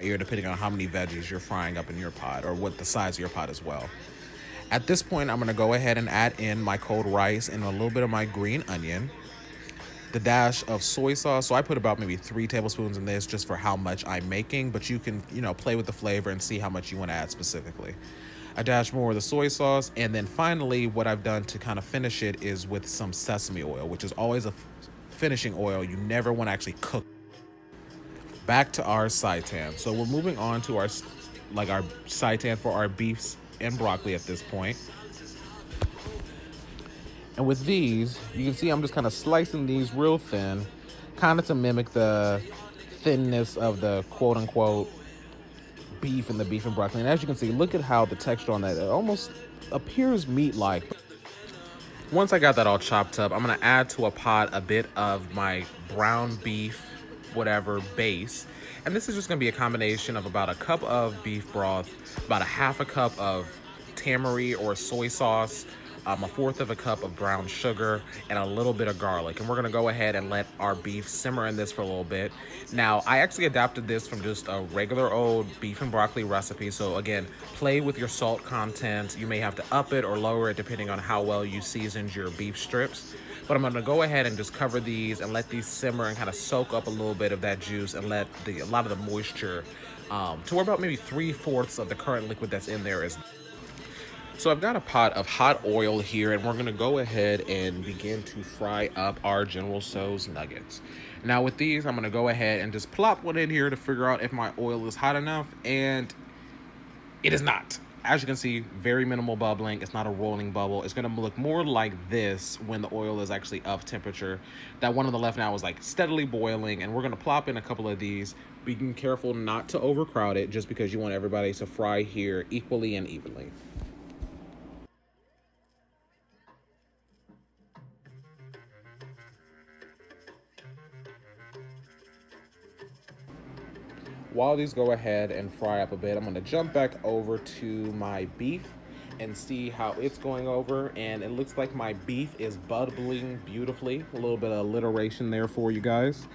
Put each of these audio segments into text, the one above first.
here, depending on how many veggies you're frying up in your pot or what the size of your pot as well. At this point, I'm gonna go ahead and add in my cold rice and a little bit of my green onion, the dash of soy sauce. So I put about maybe 3 tablespoons in this just for how much I'm making, but you can, play with the flavor and see how much you want to add specifically. A dash more of the soy sauce, and then finally, what I've done to kind of finish it is with some sesame oil, which is always a finishing oil. You never want to actually cook. Back to our seitan. So we're moving on to our seitan for our beefs and broccoli at this point. And with these, you can see I'm just kind of slicing these real thin, kind of to mimic the thinness of the quote unquote beef and the beef and broccoli. And as you can see, look at how the texture on that, it almost appears meat-like. Once I got that all chopped up, I'm gonna add to a pot a bit of my brown beef, whatever, base. And this is just gonna be a combination of about a cup of beef broth, about a half a cup of tamari or soy sauce, a fourth of a cup of brown sugar, and a little bit of garlic. And we're gonna go ahead and let our beef simmer in this for a little bit. Now, I actually adapted this from just a regular old beef and broccoli recipe. So again, play with your salt content. You may have to up it or lower it depending on how well you seasoned your beef strips. But I'm gonna go ahead and just cover these and let these simmer and kind of soak up a little bit of that juice and let a lot of the moisture to where about maybe 3/4 of the current liquid that's in there is. So I've got a pot of hot oil here, and we're gonna go ahead and begin to fry up our General Tso's nuggets. Now with these, I'm gonna go ahead and just plop one in here to figure out if my oil is hot enough, and it is not. As you can see, very minimal bubbling. It's not a rolling bubble. It's gonna look more like this when the oil is actually up temperature. That one on the left now is like steadily boiling, and we're gonna plop in a couple of these. Being careful not to overcrowd it, just because you want everybody to fry here equally and evenly. While these go ahead and fry up a bit, I'm gonna jump back over to my beef and see how it's going over. And it looks like my beef is bubbling beautifully. A little bit of alliteration there for you guys.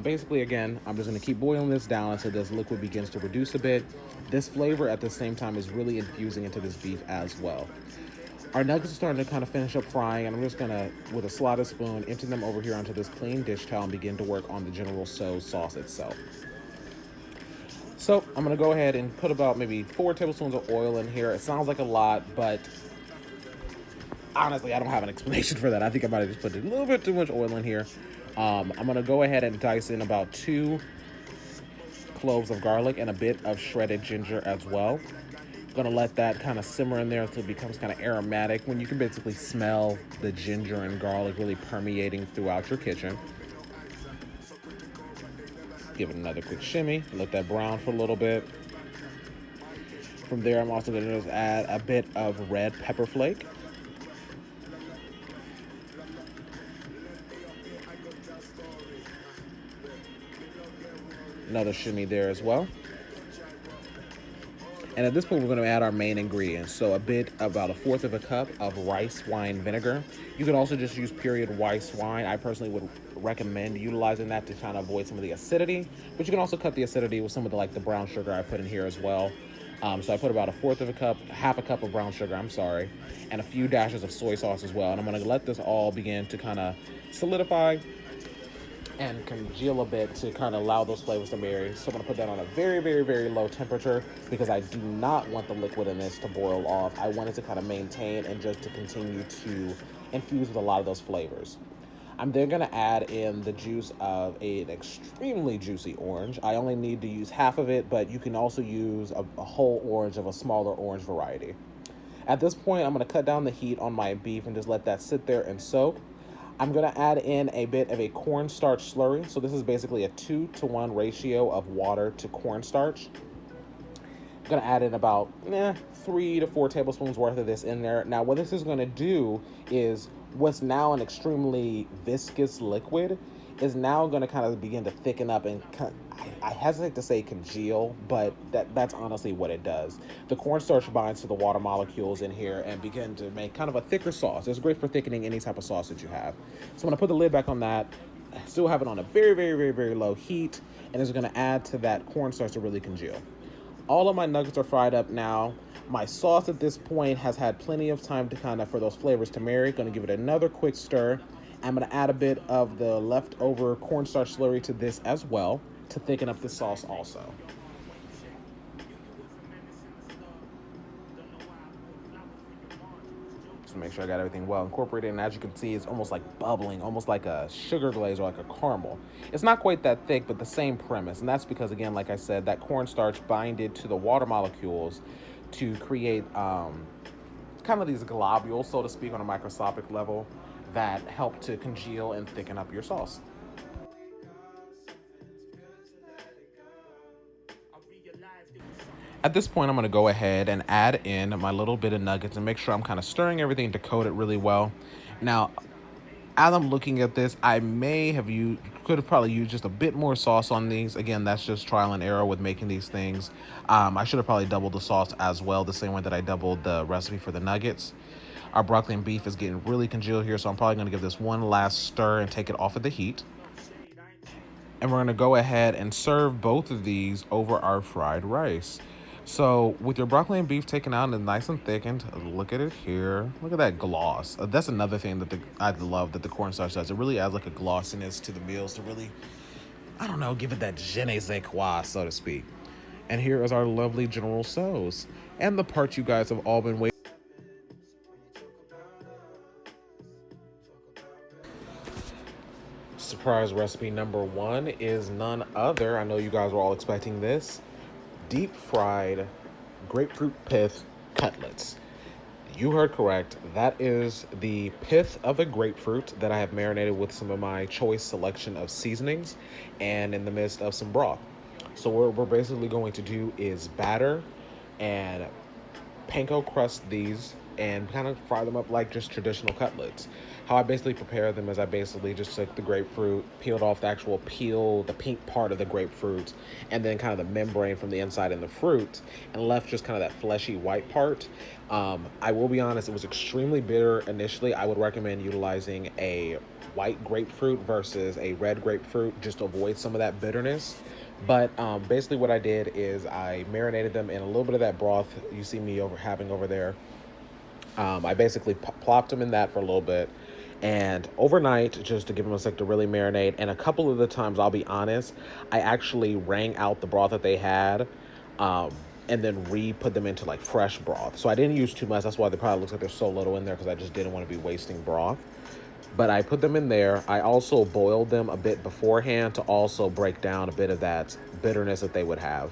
Basically, again, I'm just gonna keep boiling this down until this liquid begins to reduce a bit. This flavor at the same time is really infusing into this beef as well. Our nuggets are starting to kind of finish up frying, and I'm just gonna, with a slotted spoon, empty them over here onto this clean dish towel and begin to work on the General Tso's sauce itself. So I'm gonna go ahead and put about maybe 4 tablespoons of oil in here. It sounds like a lot, but honestly, I don't have an explanation for that. I think I might have just put a little bit too much oil in here. I'm gonna go ahead and dice in about 2 cloves of garlic and a bit of shredded ginger as well. Gonna let that kind of simmer in there until it becomes kind of aromatic, when you can basically smell the ginger and garlic really permeating throughout your kitchen. Give it another quick shimmy, let that brown for a little bit. From there, I'm also gonna just add a bit of red pepper flake. Another shimmy there as well. And at this point, we're going to add our main ingredients. So about a fourth of a cup of rice wine vinegar. You could also just use period rice wine. I personally would recommend utilizing that to kind of avoid some of the acidity, but you can also cut the acidity with some of the brown sugar I put in here as well. So I put about a fourth of a cup, half a cup of brown sugar, I'm sorry, and a few dashes of soy sauce as well. And I'm going to let this all begin to kind of solidify and congeal a bit to kind of allow those flavors to marry. So I'm gonna put that on a very, very, very low temperature, because I do not want the liquid in this to boil off. I want it to kind of maintain and just to continue to infuse with a lot of those flavors. I'm then gonna add in the juice of an extremely juicy orange. I only need to use half of it, but you can also use a whole orange of a smaller orange variety. At this point, I'm gonna cut down the heat on my beef and just let that sit there and soak. I'm gonna add in a bit of a cornstarch slurry. So this is basically a 2-to-1 ratio of water to cornstarch. I'm gonna add in about 3 to 4 tablespoons worth of this in there. Now what this is gonna do is, what's now an extremely viscous liquid is now gonna kind of begin to thicken up and I hesitate to say congeal, but that's honestly what it does. The cornstarch binds to the water molecules in here and begin to make kind of a thicker sauce. It's great for thickening any type of sauce that you have. So I'm gonna put the lid back on that, Still have it on a very, very, very, very low heat, and it's going to add to that cornstarch to really congeal. All of my nuggets are fried up now. My sauce at this point has had plenty of time to kind of for those flavors to marry. Going to give it another quick stir. I'm going to add a bit of the leftover cornstarch slurry to this as well to thicken up the sauce also. Just to make sure I got everything well incorporated. And as you can see, it's almost like bubbling, almost like a sugar glaze or like a caramel. It's not quite that thick, but the same premise. And that's because, again, like I said, that cornstarch binded to the water molecules to create kind of these globules, so to speak, on a microscopic level that help to congeal and thicken up your sauce. At this point, I'm going to go ahead and add in my little bit of nuggets and make sure I'm kind of stirring everything to coat it really well. Now, as I'm looking at this, I could have probably used just a bit more sauce on these. Again, that's just trial and error with making these things. I should have probably doubled the sauce as well, the same way that I doubled the recipe for the nuggets. Our broccoli and beef is getting really congealed here, so I'm probably going to give this one last stir and take it off of the heat. And we're going to go ahead and serve both of these over our fried rice. So with your broccoli and beef taken out and nice and thickened, look at it here. Look at that gloss. That's another thing that I love that the cornstarch does. It really adds like a glossiness to the meals to really, I don't know, give it that je ne sais quoi, so to speak. And here is our lovely general sauce and the part you guys have all been waiting. Surprise recipe number one is none other. I know you guys were all expecting this. Deep fried grapefruit pith cutlets. You heard correct. That is the pith of a grapefruit that I have marinated with some of my choice selection of seasonings and in the midst of some broth. So what we're basically going to do is batter and panko crust these and kind of fry them up like just traditional cutlets. How I basically prepare them is I basically just took the grapefruit, peeled off the actual peel, the pink part of the grapefruit, and then kind of the membrane from the inside and the fruit, and left just kind of that fleshy white part. I will be honest, it was extremely bitter initially. I would recommend utilizing a white grapefruit versus a red grapefruit just to avoid some of that bitterness. But basically what I did is I marinated them in a little bit of that broth you see me having over there. I basically plopped them in that for a little bit and overnight just to give them a sec to really marinate. And a couple of the times, I'll be honest, I actually wrung out the broth that they had and then re-put them into like fresh broth. So I didn't use too much. That's why they probably looks like there's so little in there, because I just didn't want to be wasting broth. But I put them in there. I also boiled them a bit beforehand to also break down a bit of that bitterness that they would have.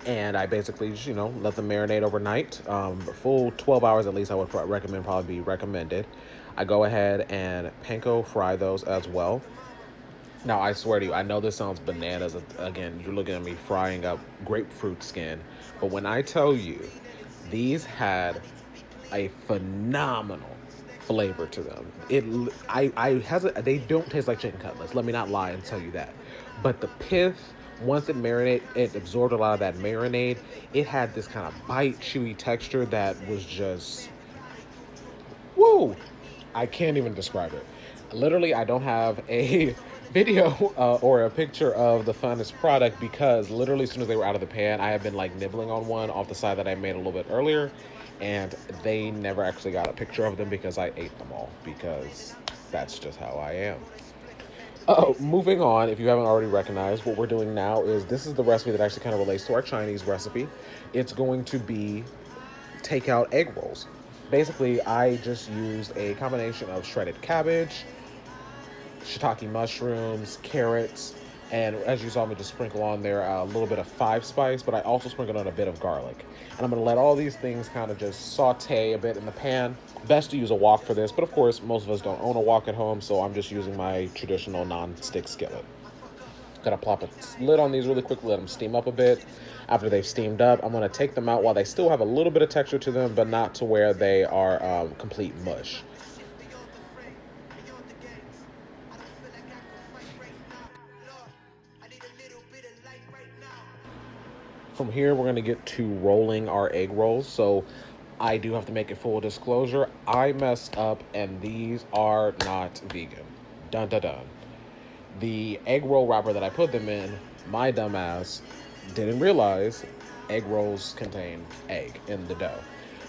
And I basically just, let them marinate overnight. Full 12 hours at least, I would recommend, probably be recommended. I go ahead and panko fry those as well. Now, I swear to you, I know this sounds bananas. Again, you're looking at me frying up grapefruit skin. But when I tell you, these had a phenomenal flavor to them. They don't taste like chicken cutlets. Let me not lie and tell you that. But the pith, once it marinated, it absorbed a lot of that marinade. It had this kind of bite, chewy texture that was just, woo! I can't even describe it. Literally, I don't have a video or a picture of the finest product because literally as soon as they were out of the pan, I have been like nibbling on one off the side that I made a little bit earlier, and they never actually got a picture of them because I ate them all, because that's just how I am. Moving on, if you haven't already recognized, what we're doing now is this is the recipe that actually kind of relates to our Chinese recipe. It's going to be takeout egg rolls. Basically, I just used a combination of shredded cabbage, shiitake mushrooms, carrots, and as you saw me just sprinkle on there a little bit of 5-spice, but I also sprinkled on a bit of garlic. And I'm going to let all these things kind of just saute a bit in the pan. Best to use a wok for this, but of course, most of us don't own a wok at home, so I'm just using my traditional non-stick skillet. Gotta plop a lid on these really quickly, let them steam up a bit. After they've steamed up, I'm gonna take them out while they still have a little bit of texture to them, but not to where they are complete mush. From here, we're going to get to rolling our egg rolls. So I do have to make a full disclosure. I messed up, and these are not vegan. Dun dun dun. The egg roll wrapper that I put them in, my dumbass didn't realize egg rolls contain egg in the dough.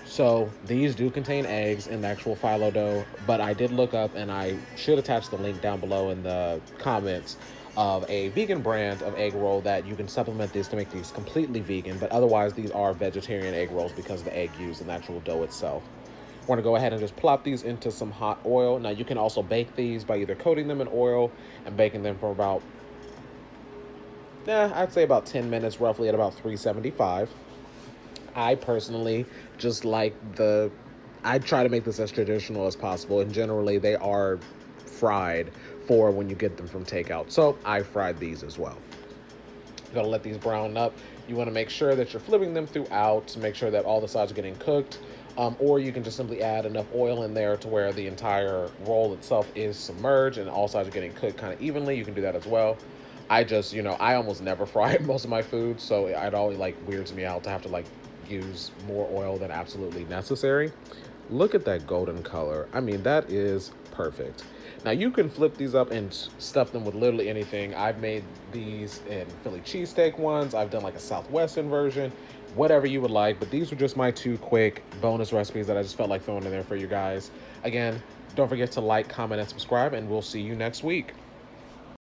So these do contain eggs in the actual phyllo dough, but I did look up, and I should attach the link down below in the comments, of a vegan brand of egg roll that you can supplement these to make these completely vegan, but otherwise these are vegetarian egg rolls because of the egg used in the actual dough itself. Want to go ahead and just plop these into some hot oil. Now you can also bake these by either coating them in oil and baking them for about, I'd say about 10 minutes roughly at about 375. I personally just like I try to make this as traditional as possible, and generally they are fried for when you get them from takeout. So I fried these as well. You gotta let these brown up. You want to make sure that you're flipping them throughout to make sure that all the sides are getting cooked. Or you can just simply add enough oil in there to where the entire roll itself is submerged and all sides are getting cooked kind of evenly. You can do that as well. I just, I almost never fry most of my food, so it always weirds me out to have to use more oil than absolutely necessary. Look at that golden color. I mean, that is perfect. Now you can flip these up and stuff them with literally anything. I've made these in Philly cheesesteak ones. I've done a Southwestern version, whatever you would like. But these were just my 2 quick bonus recipes that I just felt like throwing in there for you guys. Again, don't forget to like, comment, and subscribe, and we'll see you next week.